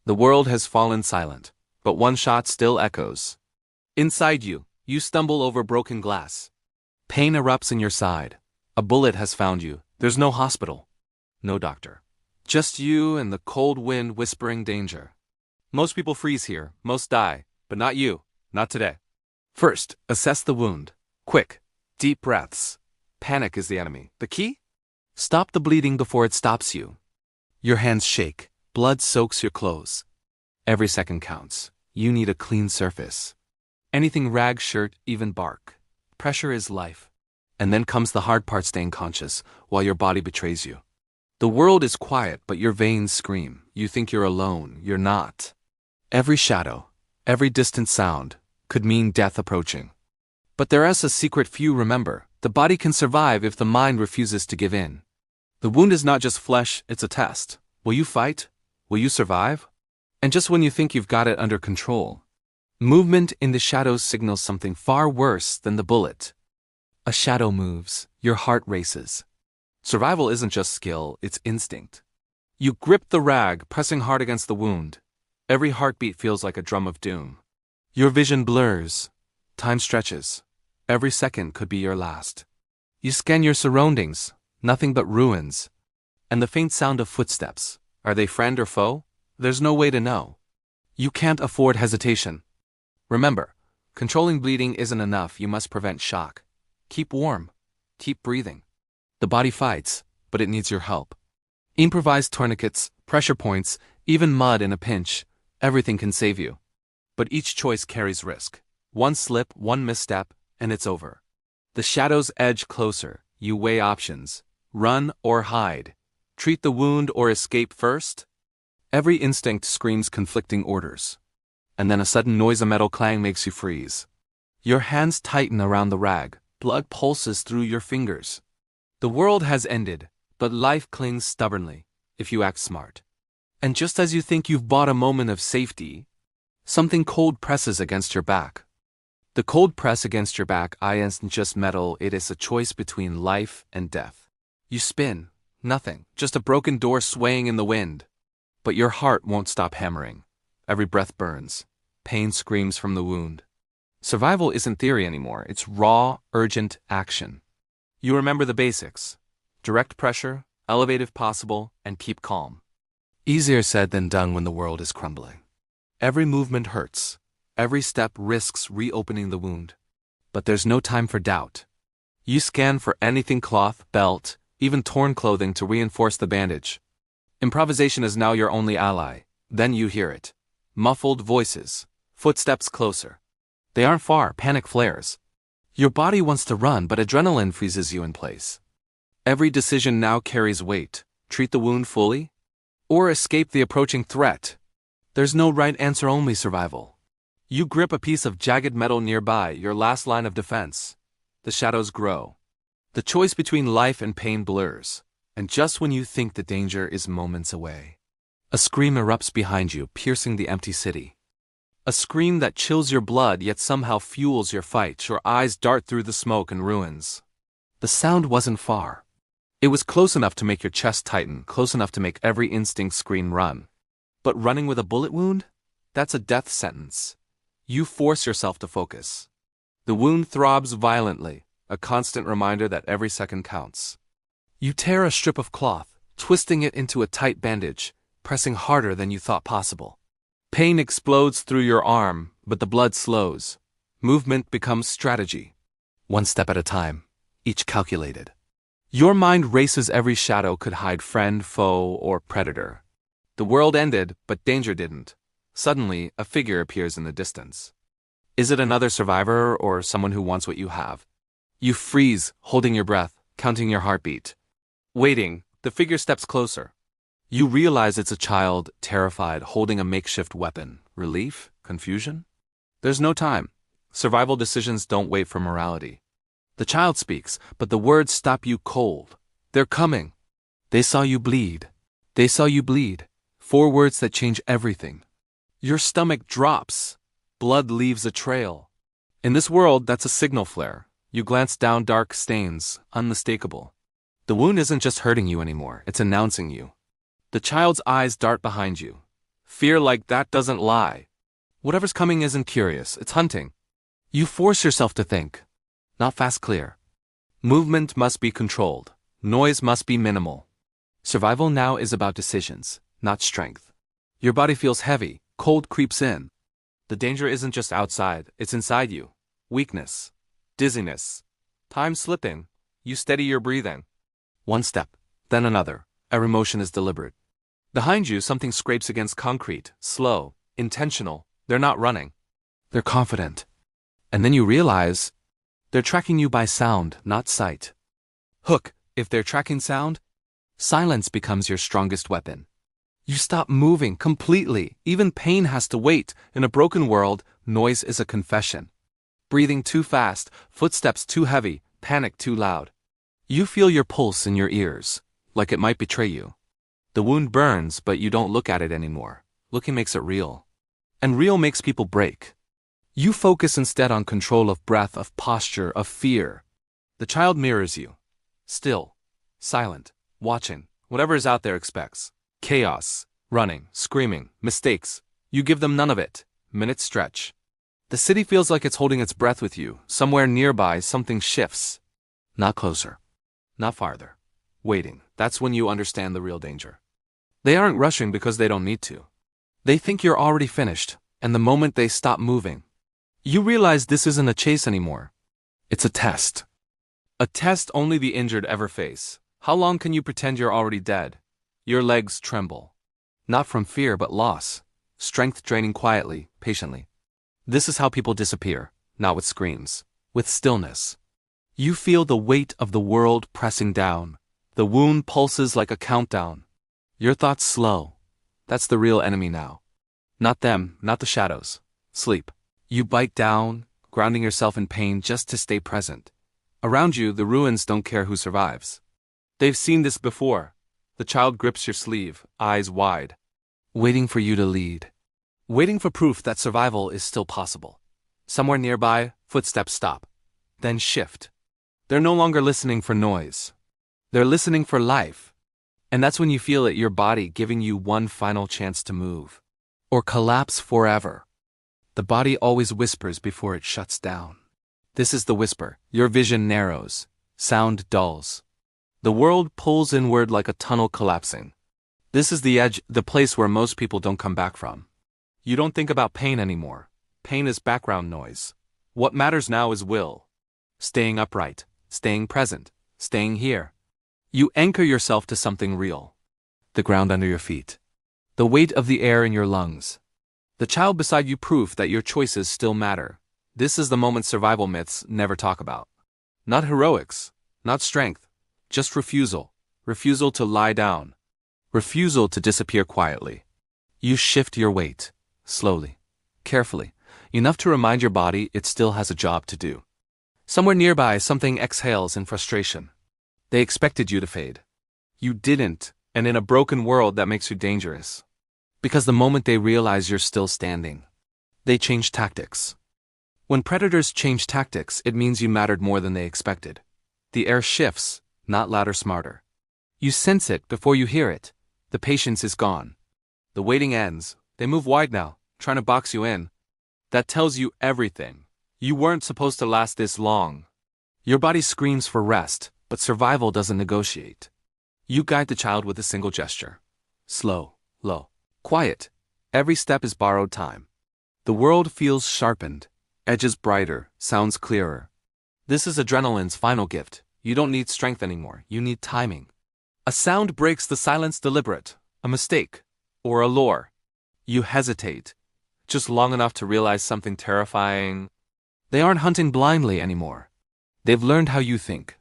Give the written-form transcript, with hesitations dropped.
The world has fallen silent, but one shot still echoes. Inside you, you stumble over broken glass. Pain erupts in your side. A bullet has found you. There's no hospital. No doctor. Just you and the cold wind whispering danger. Most people freeze here, most die, but not you, not today. First, assess the wound. Quick, deep breaths. Panic is the enemy. The key? Stop the bleeding before it stops you. Your hands shake. Blood soaks your clothes. Every second counts. You need a clean surface. Anything rag, shirt, even bark. Pressure is life. And then comes the hard part, staying conscious while your body betrays you. The world is quiet, but your veins scream. You think you're alone. You're not. Every shadow, every distant sound could mean death approaching. But there is a secret few remember. The body can survive if the mind refuses to give in. The wound is not just flesh, it's a test. Will you fight? Will you survive? And just when you think you've got it under control, movement in the shadows signals something far worse than the bullet. A shadow moves, your heart races. Survival isn't just skill, it's instinct. You grip the rag, pressing hard against the wound. Every heartbeat feels like a drum of doom. Your vision blurs. Time stretches. Every second could be your last. You scan your surroundings, nothing but ruins. And the faint sound of footsteps. Are they friend or foe? There's no way to know. You can't afford hesitation. Remember, controlling bleeding isn't enough. You must prevent shock. Keep warm. Keep breathing. The body fights, but it needs your help. Improvised tourniquets, pressure points, even mud in a pinch, everything can save you. But each choice carries risk. One slip, one misstep, and it's over. The shadows edge closer. You weigh options. Run or hide. Treat the wound or escape first. Every instinct screams conflicting orders. And then a sudden noise, a metal clang, makes you freeze. Your hands tighten around the rag. Blood pulses through your fingers. The world has ended, but life clings stubbornly, if you act smart. And just as you think you've bought a moment of safety, something cold presses against your back. The cold press against your back isn't just metal, it is a choice between life and death. You spin. Nothing, just a broken door swaying in the wind. But your heart won't stop hammering. Every breath burns. Pain screams from the wound. Survival isn't theory anymore, it's raw, urgent action. You remember the basics. Direct pressure, elevate if possible, and keep calm. Easier said than done when the world is crumbling. Every movement hurts. Every step risks reopening the wound. But there's no time for doubt. You scan for anything, cloth, belt, even torn clothing to reinforce the bandage. Improvisation is now your only ally. Then you hear it. Muffled voices. Footsteps closer. They aren't far, panic flares. Your body wants to run, but adrenaline freezes you in place. Every decision now carries weight. Treat the wound fully? Or escape the approaching threat? There's no right answer, only survival. You grip a piece of jagged metal nearby, your last line of defense. The shadows grow. The choice between life and pain blurs, and just when you think the danger is moments away, a scream erupts behind you, piercing the empty city. A scream that chills your blood yet somehow fuels your fight. Your eyes dart through the smoke and ruins. The sound wasn't far. It was close enough to make your chest tighten, close enough to make every instinct scream run. But running with a bullet wound? That's a death sentence. You force yourself to focus. The wound throbs violently, a constant reminder that every second counts. You tear a strip of cloth, twisting it into a tight bandage, pressing harder than you thought possible. Pain explodes through your arm, but the blood slows. Movement becomes strategy. One step at a time, each calculated. Your mind races. Every shadow could hide friend, foe, or predator. The world ended, but danger didn't. Suddenly, a figure appears in the distance. Is it another survivor or someone who wants what you have? You freeze, holding your breath, counting your heartbeat. Waiting, the figure steps closer. You realize it's a child, terrified, holding a makeshift weapon. Relief? Confusion? There's no time. Survival decisions don't wait for morality. The child speaks, but the words stop you cold. They're coming. They saw you bleed. They saw you bleed. 4 words that change everything. Your stomach drops. Blood leaves a trail. In this world, that's a signal flare. You glance down, dark stains, unmistakable. The wound isn't just hurting you anymore, it's announcing you. The child's eyes dart behind you. Fear like that doesn't lie. Whatever's coming isn't curious, it's hunting. You force yourself to think. Not fast, clear. Movement must be controlled. Noise must be minimal. Survival now is about decisions, not strength. Your body feels heavy, cold creeps in. The danger isn't just outside, it's inside you. Weakness. Dizziness. Time slipping. You steady your breathing. One step, then another. Every motion is deliberate. Behind you, something scrapes against concrete, slow, intentional. They're not running. They're confident. And then you realize they're tracking you by sound, not sight. Hook, if they're tracking sound, silence becomes your strongest weapon. You stop moving completely. Even pain has to wait. In a broken world, noise is a confession. Breathing too fast, footsteps too heavy, panic too loud. You feel your pulse in your ears, like it might betray you. The wound burns, but you don't look at it anymore. Looking makes it real. And real makes people break. You focus instead on control of breath, of posture, of fear. The child mirrors you. Still, silent, watching. Whatever is out there expects. Chaos, running, screaming, mistakes. You give them none of it. Minutes stretch. The city feels like it's holding its breath with you. Somewhere nearby, something shifts. Not closer. Not farther. Waiting. That's when you understand the real danger. They aren't rushing because they don't need to. They think you're already finished, and the moment they stop moving, you realize this isn't a chase anymore. It's a test. A test only the injured ever face. How long can you pretend you're already dead? Your legs tremble. Not from fear but loss. Strength draining quietly, patiently. This is how people disappear, not with screams, with stillness. You feel the weight of the world pressing down. The wound pulses like a countdown. Your thoughts slow. That's the real enemy now. Not them, not the shadows. Sleep. You bite down, grounding yourself in pain just to stay present. Around you, the ruins don't care who survives. They've seen this before. The child grips your sleeve, eyes wide. Waiting for you to lead. Waiting for proof that survival is still possible. Somewhere nearby, footsteps stop. Then shift. They're no longer listening for noise. They're listening for life. And that's when you feel it, your body giving you one final chance to move. Or collapse forever. The body always whispers before it shuts down. This is the whisper. Your vision narrows. Sound dulls. The world pulls inward like a tunnel collapsing. This is the edge, the place where most people don't come back from. You don't think about pain anymore. Pain is background noise. What matters now is will. Staying upright, staying present, staying here. You anchor yourself to something real. The ground under your feet. The weight of the air in your lungs. The child beside you, proof that your choices still matter. This is the moment survival myths never talk about. Not heroics, not strength, just refusal. Refusal to lie down. Refusal to disappear quietly. You shift your weight, slowly, carefully, enough to remind your body it still has a job to do. Somewhere nearby, something exhales in frustration. They expected you to fade. You didn't, and in a broken world that makes you dangerous. Because the moment they realize you're still standing, they change tactics. When predators change tactics, it means you mattered more than they expected. The air shifts, not louder, smarter. You sense it before you hear it. The patience is gone. The waiting ends. They move wide now, trying to box you in. That tells you everything. You weren't supposed to last this long. Your body screams for rest, but survival doesn't negotiate. You guide the child with a single gesture. Slow, low, quiet. Every step is borrowed time. The world feels sharpened, edges brighter, sounds clearer. This is adrenaline's final gift. You don't need strength anymore, you need timing. A sound breaks the silence, deliberate, a mistake, or a lure. You hesitate, just long enough to realize something terrifying. They aren't hunting blindly anymore. They've learned how you think.